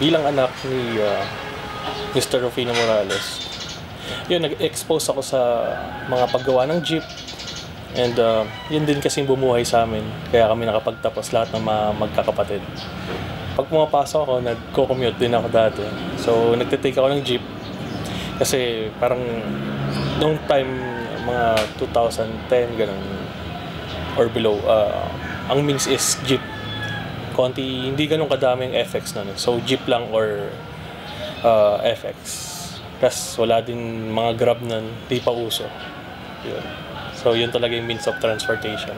bilang anak ni Mr. Rufino Morales, yun, nag-expose ako sa mga paggawa ng jeep. And yun din kasing bumuhay sa amin. Kaya kami nakapagtapos lahat ng mga magkakapatid. Pag pumapasok ako, nagko-commute din ako dati. So, nagtitake ako ng jeep. Kasi parang noong time, mga 2010, ganun, or below, ang means is jeep. Konti, hindi ganun kadami yung FX na. So, jeep lang or FX. Tapos wala din mga Grab na di pa uso. Yun. So, yun talaga yung means of transportation.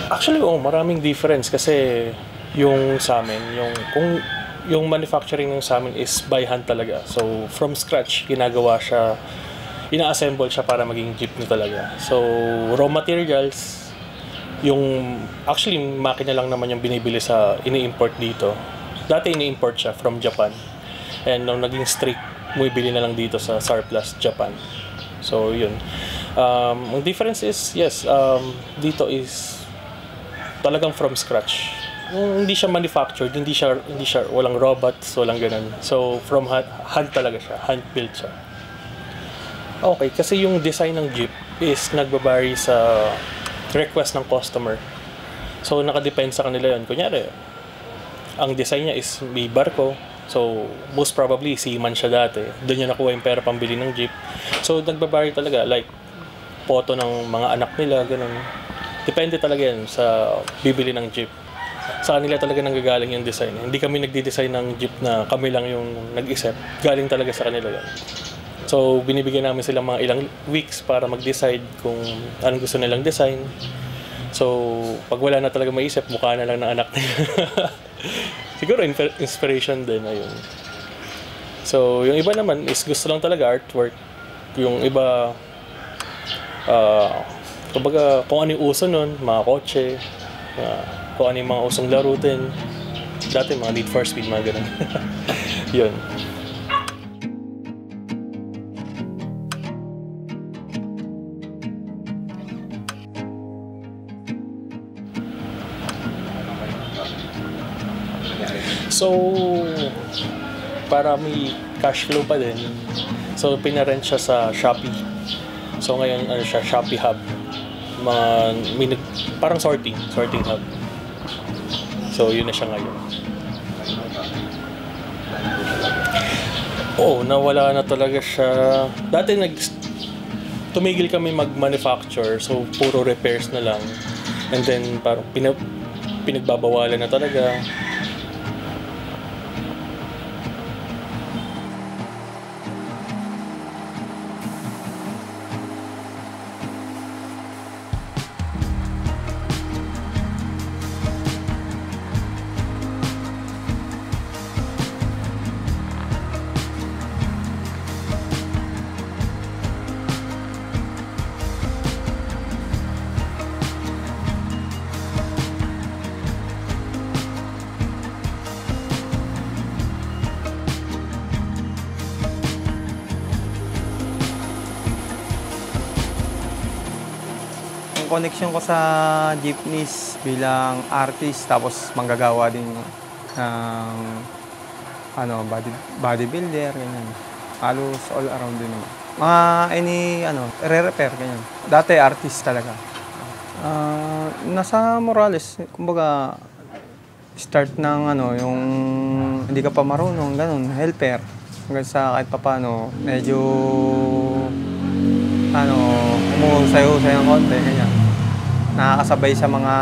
Actually, maraming difference kasi yung sa amin, yung manufacturing ng sa amin is by hand talaga. So, from scratch, ginagawa siya, ina-assemble siya para maging jeepney talaga. So, raw materials, actually, makina lang naman yung binibili sa ini-import dito. Dati ini-import siya from Japan. And nung naging strict, bumibili na lang dito sa Surplus Japan. So, yun. Ang difference is, yes, dito is talagang from scratch. Hindi siya manufactured, hindi siya walang robots, walang ganun. So, from hand talaga siya, hand-built siya. Okay, kasi yung design ng jeep is nagbabari sa request ng customer. So, nakadepende sa kanila yun. Kunyari, ang design niya is may barko. So, most probably, seaman siya dati. Doon niya nakuha yung pera pambili ng jeep. So, nagbabari talaga. Like, photo ng mga anak nila, ganun. Depende talaga yan sa bibili ng jeep. Sa kanila talaga nanggagaling yung design. Hindi kami nagdi-design ng jeep na kami lang yung nag-isip. Galing talaga sa kanila yan. So, binibigyan namin sila mga ilang weeks para mag-decide kung anong gusto nilang design. So, pag wala na talaga maisip, mukha na lang ng anak nila. Siguro inspiration din, ayun. So, yung iba naman is gusto lang talaga artwork. Yung iba, kumbaga, kung ano yung uso nun, mga kotse, kung ano yung mga usong laro din. Dati, mga Need for Speed, mga ganun. Yun. So, para may cash flow pa din, so pinarent siya sa Shopee. So ngayon, siya, Shopee Hub. Parang sorting hub. So yun na siya ngayon. Nawala na talaga siya. Dati tumigil kami mag-manufacture, so puro repairs na lang. And then parang pinagbabawalan na talaga. Connection ko sa jeepneys bilang artist tapos manggagawa din ng bodybuilder ganyan. Halos all around din naman. Re-repair ganyan. Dati artist talaga. Nasa Morales, kumbaga start ng yung hindi ka pa marunong ganun, helper. Hanggang sa kahit papaano medyo umuusay-usay ang konti ganyan. Nakakasabay sa mga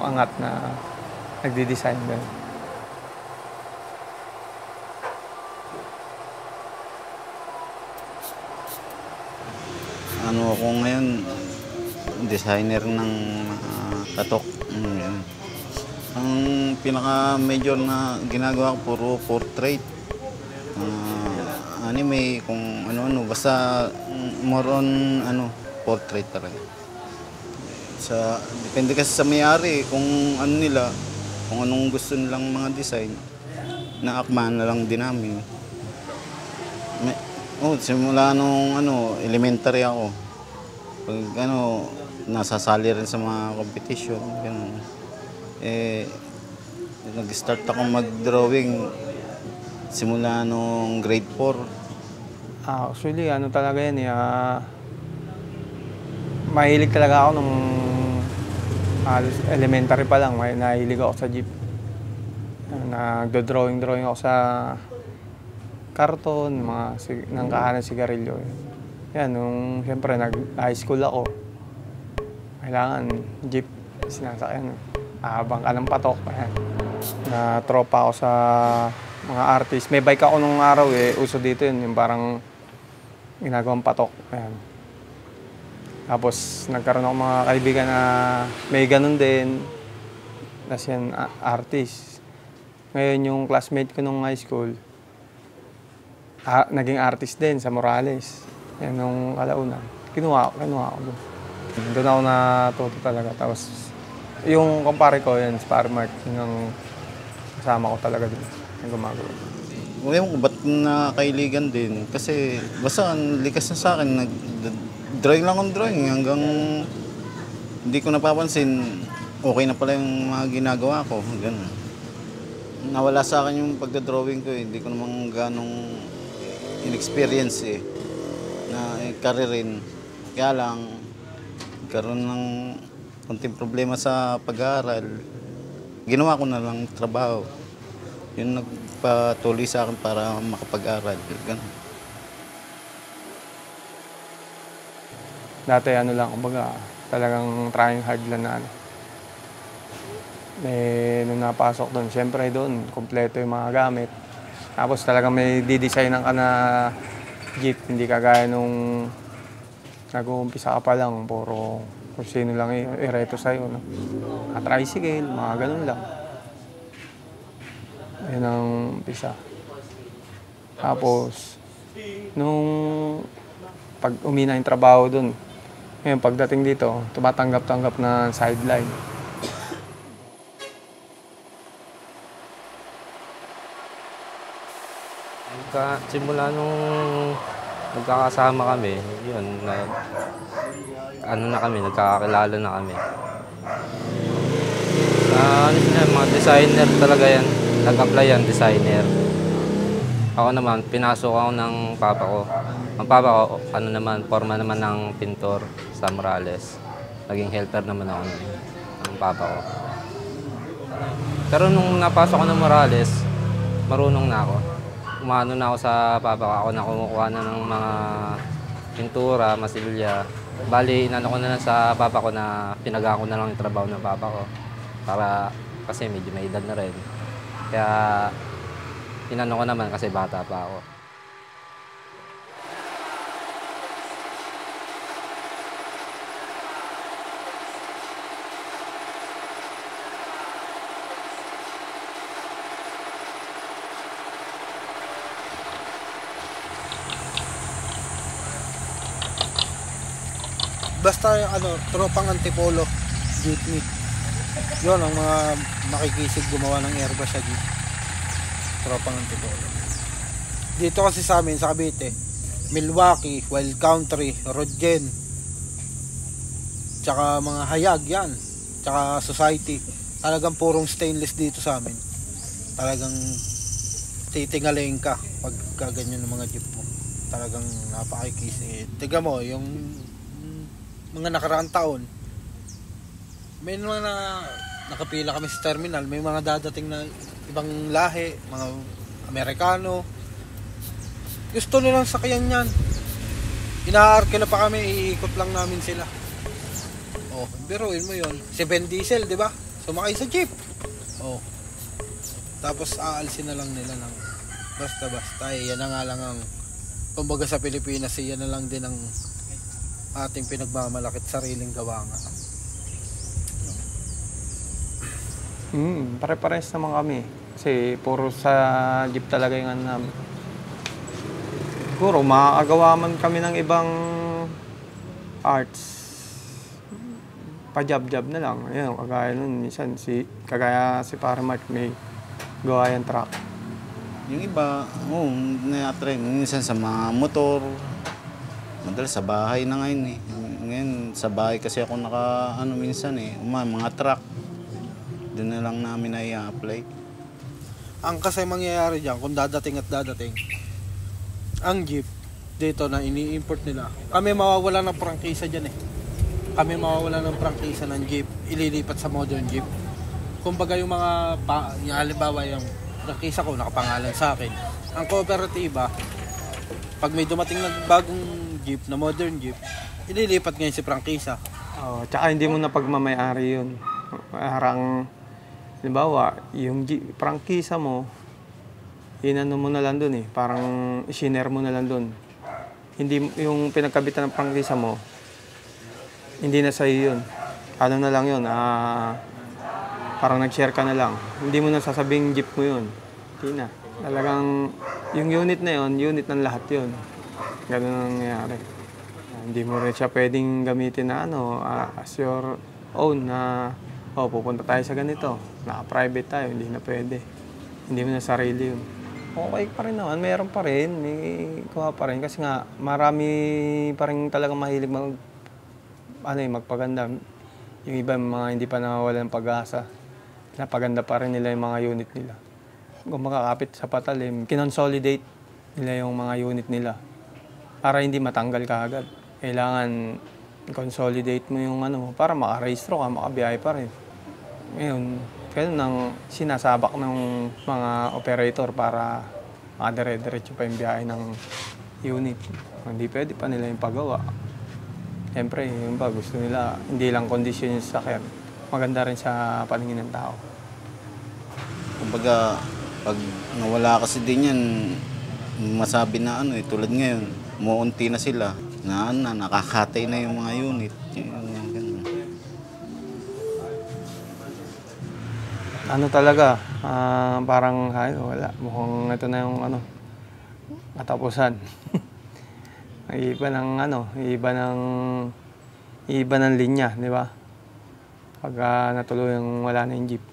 angat na nagdi-design din. Ako ngayon, designer ng tatok. Ang pinaka-major na ginagawa ko, puro portrait. Anime, kung ano-ano, basta more on portrait talaga. Depende kasi sa may-ari kung kung anong gusto nilang mga design, naakmahan na lang din namin. Simula nung elementary ako. Pag nasasali rin sa mga competition, ganun. Nag-start ako mag-drawing simula nung grade 4. Actually, ano talaga yan mahilig talaga ako nung halos elementary pa lang, nahilig ako sa jeep. Nagdo-drawing ako sa karton, ng kahanan sigarilyo. Yan, nung siyempre nag-high school ako, kailangan jeep, sinasakyan. Habang ka ng patok. Ayan. Na tropa ako sa mga artist. May bike ako nung araw uso dito yun, yung parang ginagawang patok. Ayan. Tapos nagkaroon ako mga kaibigan na may ganun din. Tapos yan, artist. Ngayon yung classmate ko nung high school, naging artist din sa Morales. Yan nung kalaunan. Kinuha ko doon. Doon ako natuto talaga. Tapos yung kumpare ko, yan, si Pare Mark, yung kasama ko talaga doon. Yung gumagawa. Ngayon, ba't nakailigan din? Kasi basta likas na sa akin, drawing lang akong drawing hanggang hindi ko napapansin, okay na pala yung mga ginagawa ko. Ganun. Nawala sa akin yung pagdadrawing ko hindi ko namang ganong inexperience na karirin. Kaya lang, karoon ng konting problema sa pag-aaral. Ginawa ko na lang trabaho. Yun nagpatuloy sa akin para makapag-aral. Ganun. Dati lang, kumbaga, talagang trying hard lang na nung napasok doon, siyempre doon, kompleto yung mga gamit. Tapos talagang may didesignan ka na jeep, hindi kagaya nung nag-uumpisa ka pa lang, puro kung sino lang ireto sa'yo. No? Tricycle, mga ganun lang. Ayun ang umpisa. Tapos, nung pag umina yung trabaho doon, ngayon pagdating dito, tumatanggap-tanggap na sideline. Simula nung nagkakasama kami, yun, nagkakakilala na kami. Mga designer talaga yan. Nag-apply yan, designer. Ako naman, pinasok ako ng papa ko. Ang papa ko, forma naman ng pintor sa Morales. Naging helper naman ako ng papa ko. Pero nung napasok ako ng Morales, marunong na ako. Umano na ako sa papa ko. Ako na kumukuha na ng mga pintura, masilya. Bali, inano ko na lang sa papa ko na pinaga ko na lang yung trabaho ng papa ko. Kasi medyo may edad na rin. Kaya, inano ko naman kasi bata pa ako. Basta tropang antipolo, jeepney. Yun ang mga makikisig gumawa ng airbus sa jeep. Tropang antipolo. Dito kasi sa amin, sa Cavite, Milwaukee, Wild Country, Rodgen, tsaka mga hayag yan, tsaka society. Talagang purong stainless dito sa amin. Talagang titingaling ka pag ganyan ng mga jeep mo. Talagang napakikisig. Tiga mo, yung mga nakaraang taon, may mga nakapila kami sa terminal, may mga dadating na ibang lahi, mga Amerikano. Gusto nilang sakyan yan. Inaarkila pa kami, iikot lang namin sila. Oh, biruin mo yon. Si Ben Diesel, di ba? Sumakay sa jeep. Oh. Tapos aalsin na lang nila ng basta-basta. Yan na nga lang ang, kumbaga sa Pilipinas, yan na lang din ang ating pinagmamalakit, sariling gawa nga. Pare-pares naman kami. Kasi puro sa jeep talaga yung namin. Siguro, makakagawa man kami ng ibang arts. Pa-job-job na lang. Ayun, kagaya nun, minsan, kagaya si Pare Mark, may gawa yung truck. Yung iba, na-train. Minsan sa mga motor, madalas sa bahay na ngayon Ngayon, sa bahay kasi ako minsan mga truck. doon na lang namin na i-apply. Ang kasi mangyayari dyan, kung dadating at dadating, ang jeep dito na ini-import nila, kami mawawala ng prangkisa dyan eh. Kami mawawala ng prangkisa ng jeep, ililipat sa modern jeep. Kumbaga yung mga, yung halimbawa yung prangkisa ko, nakapangalan sa akin. Ang kooperatiba, pag may dumating na bagong jeep, na modern jeep, ililipat ngayon si prangkisa. Oh, tsaka hindi mo na pagmamayari yun. Parang, halimbawa, yung prangkisa mo, inano mo na lang dun eh. Parang shiner mo na lang dun. Hindi, yung pinagkabitan ng prangkisa mo, hindi na sa'yo yun. Ano na lang yun, parang nag-share ka na lang. Hindi mo na sasabing jeep mo yun. Hindi na. Talagang, yung unit na yun, unit ng lahat yun. Ganun ang nangyayari. Hindi mo rin siya pwedeng gamitin na as your own na, pupunta tayo sa ganito. Naka-private tayo, hindi na pwede. Hindi mo na sarili yun. Okay pa rin naman, mayroon pa rin. May kuha pa rin. Kasi nga, marami pa rin talagang mahilig magpaganda. Yung iba, mga hindi pa nawawalan ng pag-asa. Napaganda pa rin nila yung mga unit nila. Kung makakapit sa patalim, kinonsolidate nila yung mga unit nila. Para hindi matanggal kaagad. Kailangan consolidate mo yung para makarehistro ka, makabiyahe pa rin. Ngayon, ganun ang sinasabak ng mga operator para makadire-diretso pa yung biyahe ng unit. Hindi pwede pa nila yung pagawa. Siyempre, yung gusto nila, hindi lang kondisyon yung sasakyan. Maganda rin sa paningin ng tao. Kumbaga, pag nawala kasi din yan, masabi na tulad ngayon, muunti na sila, nakakatay na yung mga unit. Talaga, parang wala. Mukhang ito na yung katapusan. Iba ng linya, di ba? Pag natuluyang wala na yung jeep.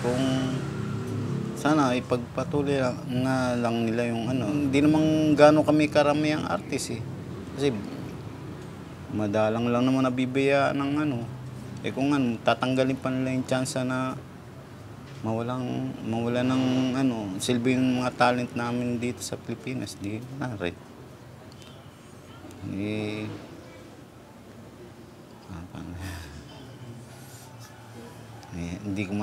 Kung sana ipagpatuloy na lang nila yung Hindi naman gano'n kami karamihang artist eh. Kasi madalang lang naman nabibigyan ng kung tatanggalin pa nila yung chance na mawala ng silbi yung mga talent namin dito sa Pilipinas, di na rin. Hindi ko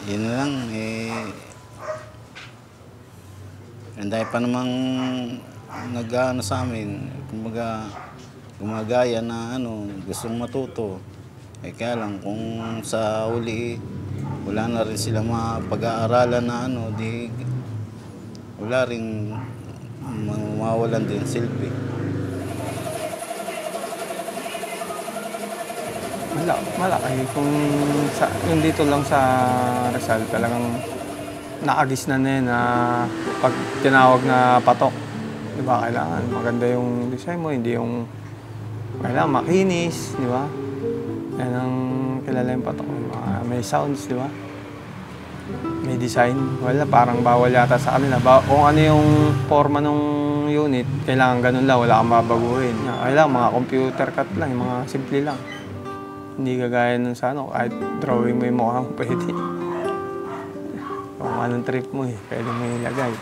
yun lang ang dahil pa namang sa amin, kumbaga gumagaya na gustong matuto. Kaya lang kung sa uli wala na rin sila mapag-aaralan na di wala rin mawawalan din silbi. Malaki. Kung yung dito lang sa Rizal, talagang naagis na yun na pag tinawag na patok. Diba, kailangan maganda yung design mo, hindi yung kailangan makinis, di ba? Yan ang kilala yung patok. May sounds, di ba? May design. Wala, parang bawal yata sa kanila. Kung ano yung forma ng unit, kailangan ganun lang, wala kang babaguhin. Kailangan mga computer cut lang, yung mga simple lang. Hindi kagaya nun sa kahit drawing mo yung mukha mo, pwede. Kung anong trip mo pwede mo ilagay.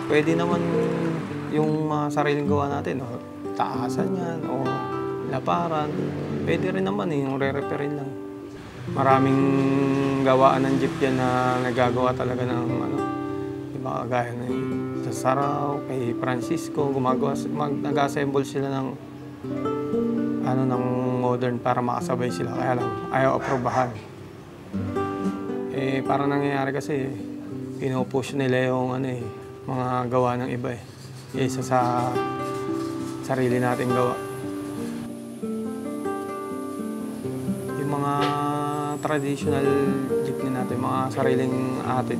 Pwede naman yung mga sariling gawa natin, taasan yan, o laparan. Pwede rin naman yung re-repairin lang. Maraming gawaan ng jeep yan na nagagawa talaga ng diba, kagaya na sa Saraw, kay Francisco, nag-assemble sila ng ng modern para makasabay sila. Kaya lang, ayaw aprobahan. Parang nangyayari kasi, pinupush nila yung mga gawa ng iba isa sa sarili nating gawa. Yung mga traditional jeepney natin, mga sariling atin,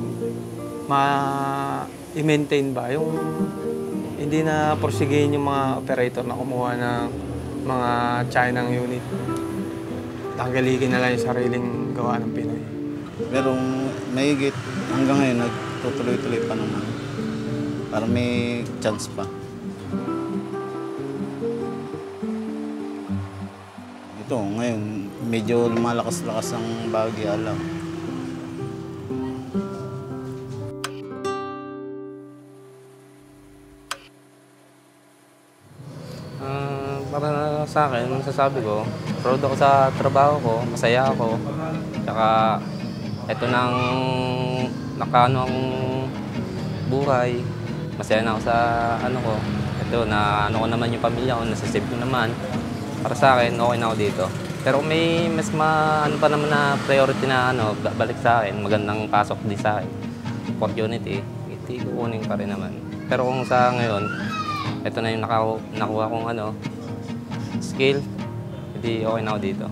i-maintain ba? Yung hindi na porsigihin yung mga operator na kumuha ng mga Chinang unit. Tanggaligin na lang yung sariling gawa ng Pinoy. Pero mahigit hanggang ngayon nagtutuloy-tuloy pa naman. Para may chance pa. Ito, ngayon, medyo lumalakas-lakas ang Bagyo lang. Para sa akin, masasabi ko, proud ako sa trabaho ko, masaya ako. Tsaka, ito nang nakaano ang buhay. Masaya na ako sa ano ko. Ito, na ano ko naman yung pamilya ko, nasasave ko naman. Para sa akin, okay na ako dito. Pero may mas ano pa naman na priority na ano, balik sa akin, magandang pasok din sa akin. Opportunity, hindi kukunin pa rin naman. Pero kung sa ngayon, ito na yung nakuha kong ano, skill, hindi okay na ako dito.